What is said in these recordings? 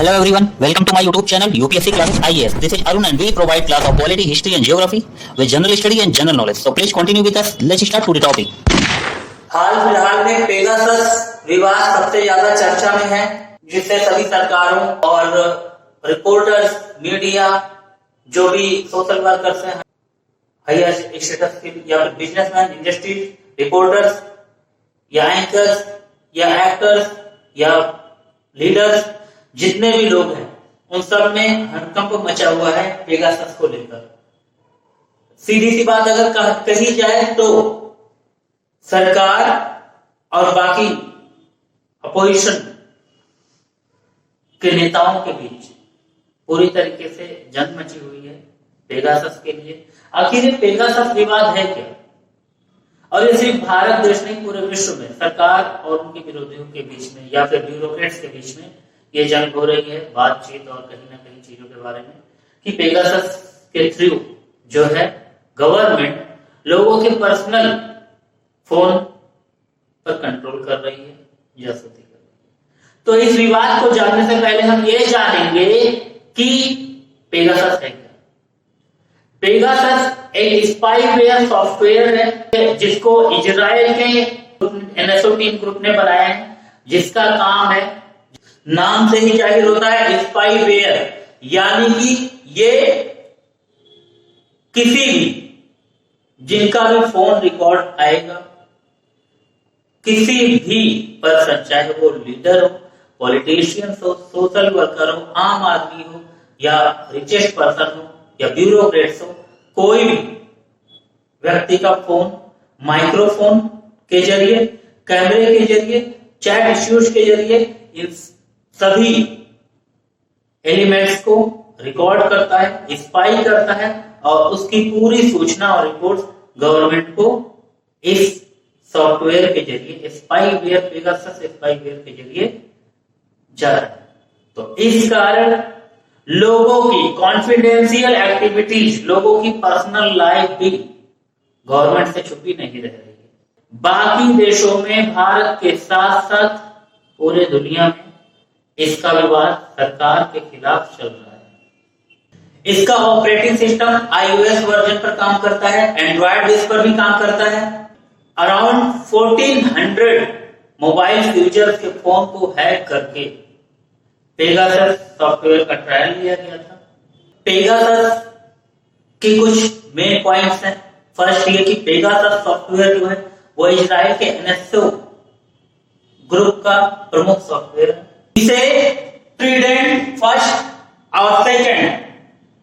Hello everyone, welcome to my YouTube channel UPSC Classes IAS. This is Arun and we provide class of polity, history and geography with general study and general knowledge. So please continue with us. Let's start to the topic. हाल फिलहाल में Pegasus विवाद सबसे ज्यादा चर्चा में है, जिससे सभी सरकारों और रिपोर्टर्स, मीडिया, जो भी सोशल वर्कर्स हैं, हायर स्टेटस के या फिर बिजनेसमैन, इंडस्ट्री, रिपोर्टर्स या एंकर्स या एक्टर्स या लीडर्स, जितने भी लोग हैं उन सब में हड़कंप मचा हुआ है पेगासस को लेकर। सीधी सी बात अगर कही जाए तो सरकार और बाकी अपोजिशन के नेताओं के बीच पूरी तरीके से जंग मची हुई है पेगासस के लिए। आखिर ये पेगासस विवाद है क्या? और ये सिर्फ भारत देश नहीं, पूरे विश्व में सरकार और उनके विरोधियों के बीच में या फिर ब्यूरोक्रेट्स के बीच में ये जंग हो रही है, बातचीत और कहीं ना कहीं चीजों के बारे में कि पेगासस के थ्रू जो है गवर्नमेंट लोगों के पर्सनल फोन पर कंट्रोल कर रही है, जासूसी कर रही है। तो इस विवाद को जानने से पहले हम ये जानेंगे कि पेगासस है क्या। पेगासस एक स्पाईवेयर सॉफ्टवेयर है जिसको इजराइल के NSO टीम ग्रुप ने बनाया है, जिसका काम है, नाम से ही जाहिर होता है, स्पाईवेयर, यानी कि ये किसी भी जिनका भी फोन रिकॉर्ड आएगा, किसी भी पर्सन, चाहे वो लीडर हो, पॉलिटिशियन हो, सोशल वर्कर हो, आम आदमी हो या रिचेस्ट पर्सन हो या ब्यूरोक्रेट्स हो, कोई भी व्यक्ति का फोन माइक्रोफोन के जरिए, कैमरे के जरिए, चैट इश्यूज के जरिए इन सभी एलिमेंट्स को रिकॉर्ड करता है, स्पाई करता है और उसकी पूरी सूचना और रिपोर्ट्स गवर्नमेंट को इस सॉफ्टवेयर के जरिए, स्पाईवेयर, पेगासस स्पाईवेयर के जरिए जा रहा है। तो इस कारण लोगों की कॉन्फिडेंशियल एक्टिविटीज, लोगों की पर्सनल लाइफ भी गवर्नमेंट से छुपी नहीं रह रही है। बाकी देशों में, भारत के साथ साथ पूरे दुनिया में इसका विवाद सरकार के खिलाफ चल रहा है। इसका ऑपरेटिंग सिस्टम iOS वर्जन पर काम करता है, एंड्रॉयड बेस पर भी काम करता है। अराउंड 1400 मोबाइल यूजर्स के फोन को हैक करके पेगासस सॉफ्टवेयर का ट्रायल लिया गया था। पेगासस के कुछ मेन पॉइंट्स हैं। फर्स्ट ये कि पेगासस सॉफ्टवेयर जो है वो इजराइल के NSO ग्रुप का प्रमुख सॉफ्टवेयर है। इसे ट्राइडेंट फर्स्ट और सेकंड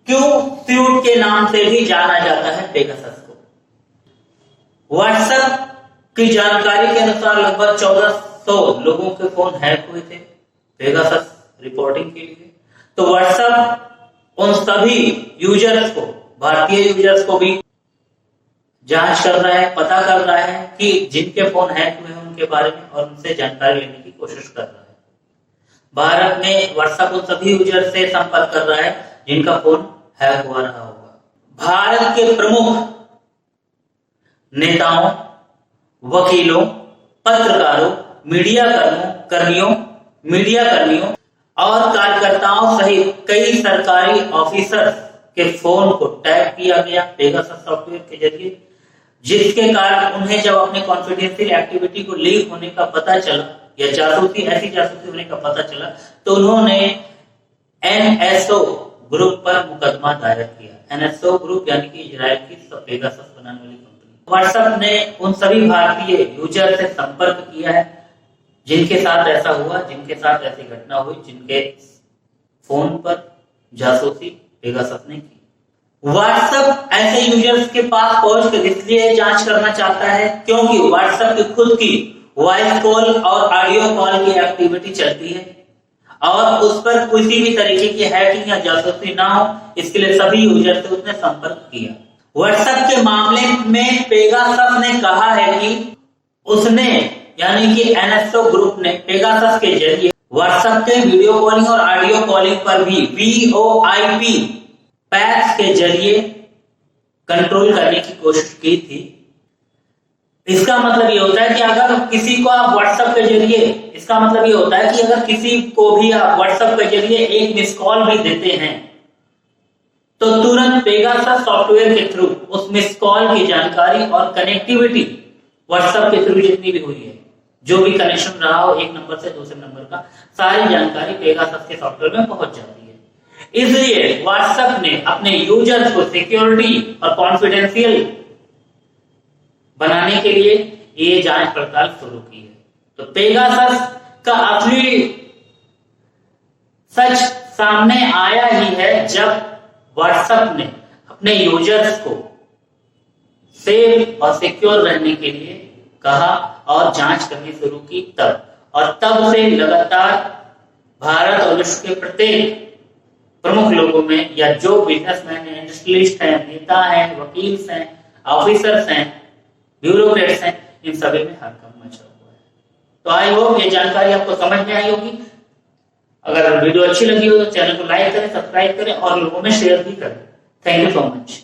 क्यू सूट के नाम से भी जाना जाता है पेगासस को। व्हाट्सएप की जानकारी के अनुसार लगभग 1400 लोगों के फोन हैक हुए थे पेगासस रिपोर्टिंग के लिए। तो व्हाट्सएप उन सभी यूजर्स को, भारतीय यूजर्स को भी जांच कर रहा है, पता कर रहा है कि जिनके फोन हैक हुए हैं उनके बारे में, और उनसे जानकारी लेने की कोशिश कर रहा है। भारत में व्हाट्सएप उन सभी यूजर से संपर्क कर रहा है जिनका फोन हैक हुआ रहा होगा। भारत के प्रमुख नेताओं, वकीलों, पत्रकारों, मीडिया कर्मियों और कार्यकर्ताओं सहित कई सरकारी ऑफिसर के फोन को टैग किया गया पेगासस सॉफ्टवेयर के जरिए, जिसके कारण उन्हें जब अपने कॉन्फिडेंशियल एक्टिविटी को लीक होने का पता चला या ऐसी जासूसी होने का पता चला, तो उन्होंने NSO ग्रुप पर मुकदमा दायर किया। NSO ग्रुप यानी कि इजराइल की पेगासस बनाने वाली कंपनी। व्हाट्सएप ने उन सभी भारतीय यूजर से संपर्क किया है जिनके साथ ऐसा हुआ, जिनके साथ ऐसी घटना हुई, जिनके फोन पर जासूसी पेगासस ने की। व्हाट्सएप ऐसे यूजर्स के पास पहुंचकर इसलिए जांच करना चाहता है क्योंकि व्हाट्सएप की खुद की वॉइस कॉल और ऑडियो कॉल की एक्टिविटी चलती है और उस पर किसी भी तरीके की हैकिंग या जासूसी ना हो, इसके लिए सभी यूजर से उसने संपर्क किया। व्हाट्सएप के मामले में पेगासस ने कहा है कि उसने, यानी कि NSO ग्रुप ने पेगासस के जरिए व्हाट्सएप के वीडियो कॉलिंग और ऑडियो कॉलिंग पर भी VoIP पैक्स के जरिए कंट्रोल करने की कोशिश की थी। इसका मतलब ये होता है कि अगर किसी को आप व्हाट्सएप के जरिए, इसका मतलब ये होता है कि अगर किसी को भी आप व्हाट्सएप के जरिए एक मिस कॉल भी देते हैं तो तुरंत पेगासस सॉफ्टवेयर के थ्रू उस मिस कॉल की जानकारी और कनेक्टिविटी व्हाट्सएप के थ्रू जितनी भी हुई है, जो भी कनेक्शन रहा हो एक नंबर से दूसरे नंबर का, सारी जानकारी पेगासस के सॉफ्टवेयर में पहुंच जाती है। इसलिए व्हाट्सएप ने अपने यूजर्स को सिक्योरिटी और कॉन्फिडेंशियल बनाने के लिए ये जांच पड़ताल शुरू की है। तो पेगासस का असली सच सामने आया ही है जब व्हाट्सएप ने अपने यूजर्स को सेफ और सिक्योर रहने के लिए कहा और जांच करनी शुरू की तब, और तब से लगातार भारत और विश्व के प्रत्येक प्रमुख लोगों में, या जो बिजनेसमैन हैं, इंडस्ट्रियलिस्ट हैं, नेता हैं, वकील हैं, ऑफिसर्स हैं, ब्यूरोक्रेट्स हैं, इन सभी में हड़कंप मचा हुआ है। तो आई होप ये जानकारी आपको समझ में आई होगी। अगर वीडियो अच्छी लगी हो तो चैनल को लाइक करें, सब्सक्राइब करें और लोगों में शेयर भी करें। Thank you so much.